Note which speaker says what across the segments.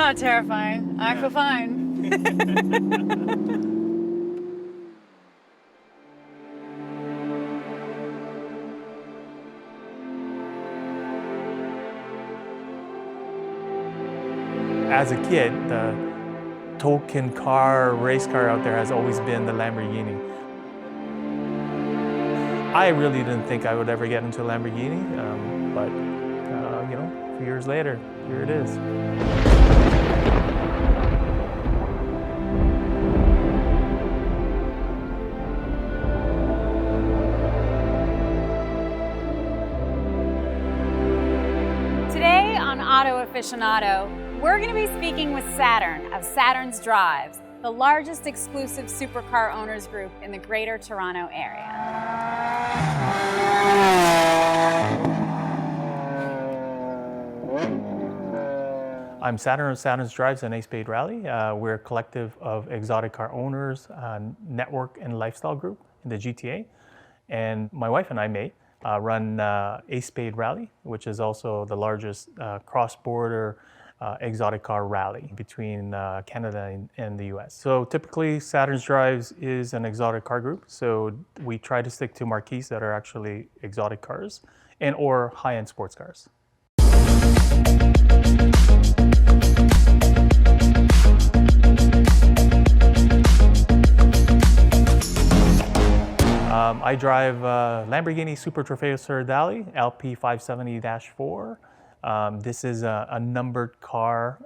Speaker 1: not terrifying. I feel fine.
Speaker 2: As a kid, the token car, race car out there has always been the Lamborghini. I really didn't think I would ever get into a Lamborghini, but you know, a few years later, here it is.
Speaker 1: Today on Auto Aficionado, we're going to be speaking with Saturn of Saturns Drives, the largest exclusive supercar owners group in the Greater Toronto Area.
Speaker 2: I'm Saturn of Saturns Drives and Ace Spade Rally. We're a collective of exotic car owners, network and lifestyle group in the GTA. And my wife and I, May, run Ace Spade Rally, which is also the largest cross-border exotic car rally between Canada and the US. So typically Saturns Drives is an exotic car group. So we try to stick to marquees that are actually exotic cars and or high-end sports cars. I drive Lamborghini Trofeo Stradale LP570-4. This is a numbered car,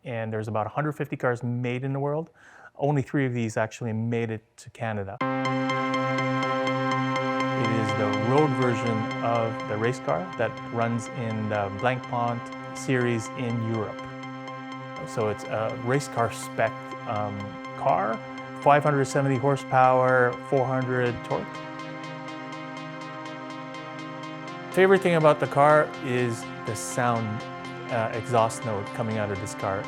Speaker 2: and there's about 150 cars made in the world. Only 3 of these actually made it to Canada. It is the road version of the race car that runs in the Blancpain series in Europe. So it's a race car spec car, 570 horsepower, 400 torque. Favorite thing about the car is the sound exhaust note coming out of this car.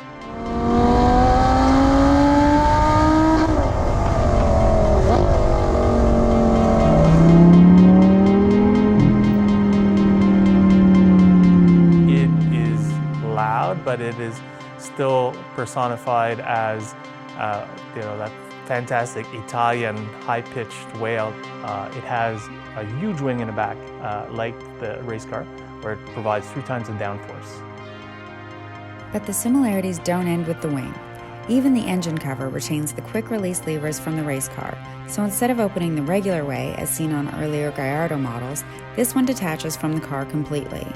Speaker 2: It is loud, but it is still personified as you know, that fantastic Italian high-pitched wail. It has a huge wing in the back, like the race car, where it provides 3 times the downforce.
Speaker 3: But the similarities don't end with the wing. Even the engine cover retains the quick-release levers from the race car, so instead of opening the regular way, as seen on earlier Gallardo models, this one detaches from the car completely.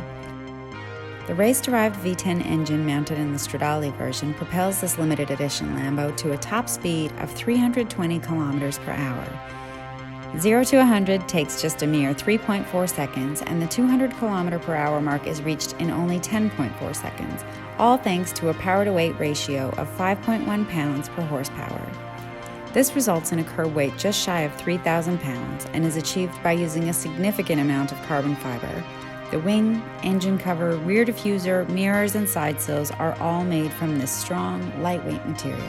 Speaker 3: The race-derived V10 engine mounted in the Stradale version propels this limited edition Lambo to a top speed of 320 kilometers per hour. 0 to 100 takes just a mere 3.4 seconds, and the 200 km per hour mark is reached in only 10.4 seconds, all thanks to a power-to-weight ratio of 5.1 pounds per horsepower. This results in a curb weight just shy of 3,000 pounds and is achieved by using a significant amount of carbon fiber. The wing, engine cover, rear diffuser, mirrors, and side sills are all made from this strong, lightweight material.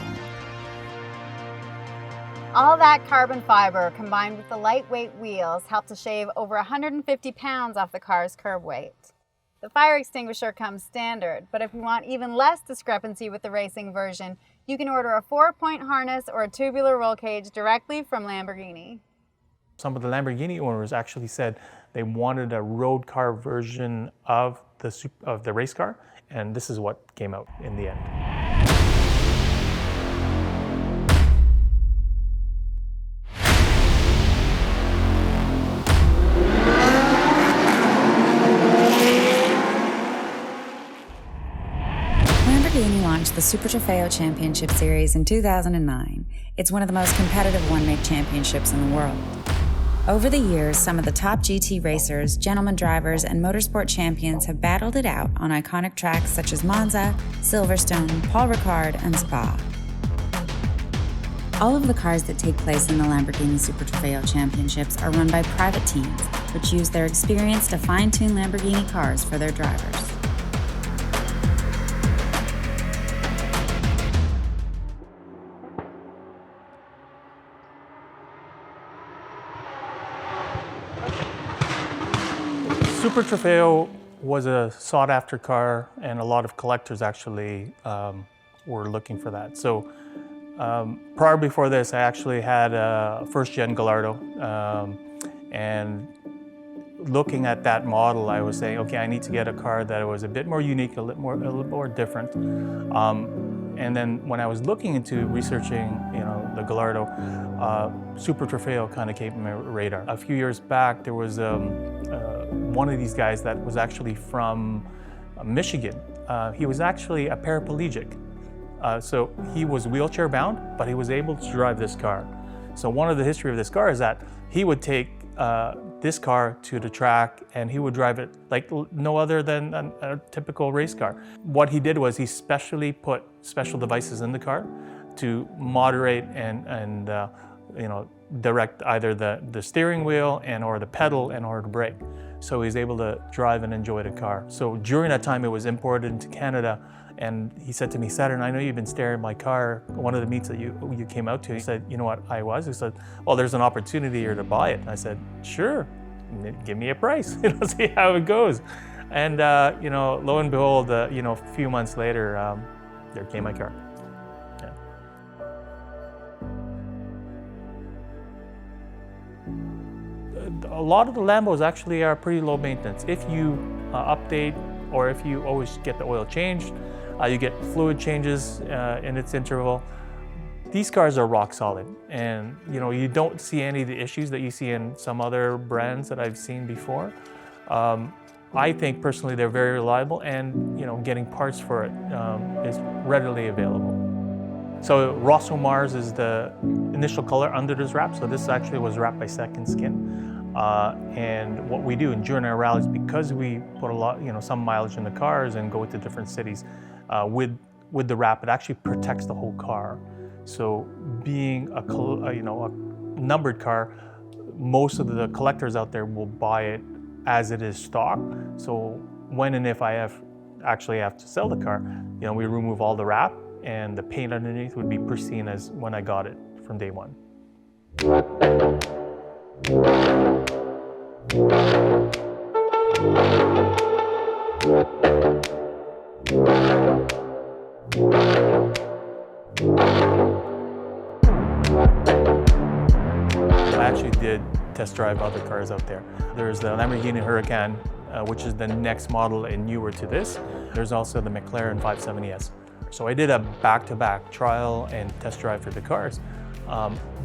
Speaker 1: All that carbon fiber combined with the lightweight wheels help to shave over 150 pounds off the car's curb weight. The fire extinguisher comes standard, but if you want even less discrepancy with the racing version, you can order a 4-point harness or a tubular roll cage directly from Lamborghini.
Speaker 2: Some of the Lamborghini owners actually said they wanted a road car version of the race car, and this is what came out in the end.
Speaker 3: Lamborghini launched the Super Trofeo Championship Series in 2009. It's one of the most competitive one-make championships in the world. Over the years, some of the top GT racers, gentleman drivers, and motorsport champions have battled it out on iconic tracks such as Monza, Silverstone, Paul Ricard, and Spa. All of the cars that take place in the Lamborghini Super Trofeo Championships are run by private teams, which use their experience to fine-tune Lamborghini cars for their drivers.
Speaker 2: Super Trofeo was a sought-after car, and a lot of collectors actually were looking for that. So prior before this, I actually had a first-gen Gallardo, and looking at that model, I was saying, okay, I need to get a car that was a bit more unique, a little more different. And then when I was looking into researching, the Gallardo, Super Trofeo kind of came on my radar. A few years back, there was one of these guys that was actually from Michigan. He was actually a paraplegic. So he was wheelchair bound, but he was able to drive this car. So one of the history of this car is that he would take this car to the track and he would drive it like no other than a typical race car. What he did was he specially put special devices in the car to moderate and direct either the steering wheel or the pedal or the brake. So he's able to drive and enjoy the car. So during that time it was imported into Canada, and he said to me, Saturn, I know you've been staring at my ar, one of the meets that you came out to. He said, you know what I was? He said, well, there's an opportunity here to buy it. And I said, sure, give me a price, see how it goes. And lo and behold, a few months later, there came my car. Yeah. A lot of the Lambos actually are pretty low maintenance. If you update, or if you always get the oil changed, you get fluid changes in its interval. These cars are rock solid, and you don't see any of the issues that you see in some other brands that I've seen before. I think personally they're very reliable, and getting parts for it is readily available. So Rosso Mars is the initial color under this wrap. So this actually was wrapped by Second Skin. And what we do during our rallies, because we put a lot, some mileage in the cars and go to different cities, with the wrap, it actually protects the whole car. So being a numbered car, most of the collectors out there will buy it as it is stock. So when and if I actually have to sell the car, we remove all the wrap, and the paint underneath would be pristine as when I got it from day one. I actually did test drive other cars out there. There's the Lamborghini Huracan, which is the next model and newer to this. There's also the McLaren 570S. So I did a back-to-back trial and test drive for the cars.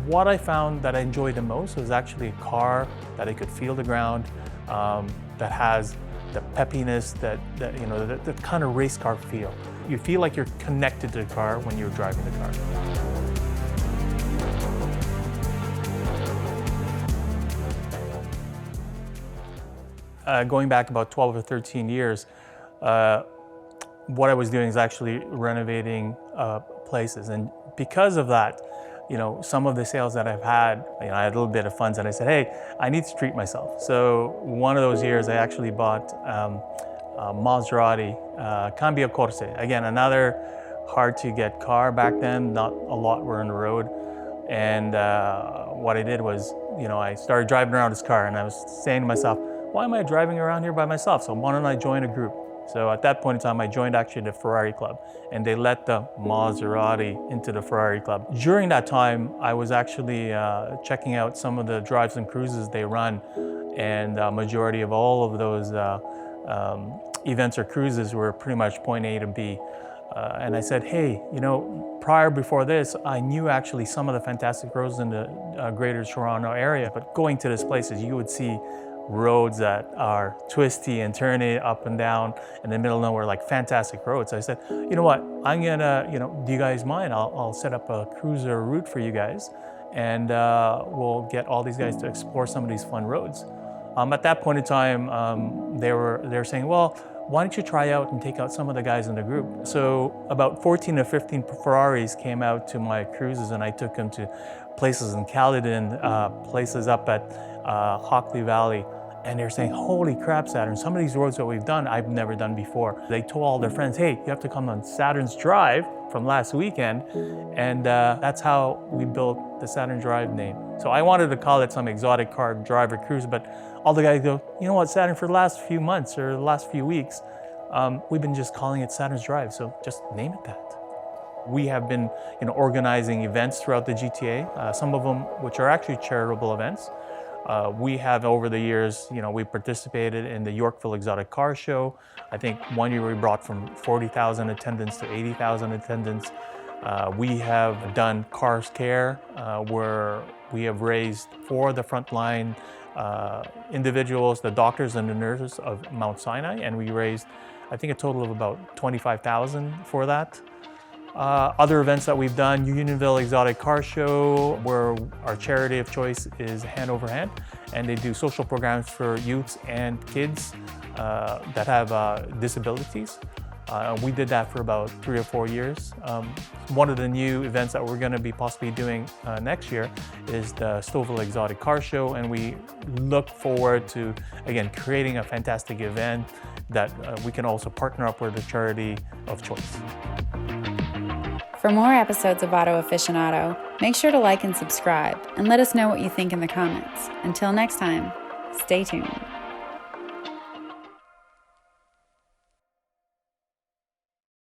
Speaker 2: What I found that I enjoyed the most was actually a car that I could feel the ground, that has the peppiness, the kind of race car feel. You feel like you're connected to the car when you're driving the car. Going back about 12 or 13 years, what I was doing is actually renovating places. And because of that, some of the sales that I've had, I had a little bit of funds, and I said, hey, I need to treat myself. So one of those years, I actually bought a Maserati Cambio Corse. Again, another hard to get car back then, not a lot were on the road. And what I did was, I started driving around this car, and I was saying to myself, why am I driving around here by myself? So why don't I join a group? So at that point in time, I joined actually the Ferrari Club, and they let the Maserati into the Ferrari Club. During that time, I was actually checking out some of the drives and cruises they run, and majority of all of those events or cruises were pretty much point A to B. And I said, hey, prior before this, I knew actually some of the fantastic roads in the greater Toronto area, but going to these places, you would see roads that are twisty and turny up and down in the middle of nowhere, like fantastic roads. I said, you know what, I'm gonna, do you guys mind? I'll set up a cruiser route for you guys, and we'll get all these guys to explore some of these fun roads. At that point in time, they were saying, well, why don't you try out and take out some of the guys in the group? So about 14 to 15 Ferraris came out to my cruises, and I took them to places in Caledon, places up at Hockley Valley, and they're saying, holy crap, Saturn, some of these roads that we've done, I've never done before. They told all their friends, hey, you have to come on Saturns Drive from last weekend, and that's how we built the Saturn Drive name. So I wanted to call it some exotic car driver cruise, but all the guys go, you know what, Saturn, for the last few months or the last few weeks, we've been just calling it Saturn's Drive, so just name it that. We have been organizing events throughout the GTA, some of them which are actually charitable events. We have over the years, we participated in the Yorkville Exotic Car Show. I think one year we brought from 40,000 attendants to 80,000 attendants. We have done Cars Care, where we have raised for the frontline individuals, the doctors and the nurses of Mount Sinai, and we raised, I think, a total of about 25,000 for that. Other events that we've done, Unionville Exotic Car Show, where our charity of choice is Hand Over Hand, and they do social programs for youths and kids that have disabilities. We did that for about 3 or 4 years. One of the new events that we're going to be possibly doing next year is the Stouffville Exotic Car Show, and we look forward to, again, creating a fantastic event that we can also partner up with the charity of choice.
Speaker 3: For more episodes of Auto Aficionado, make sure to like and subscribe, and let us know what you think in the comments. Until next time, stay tuned.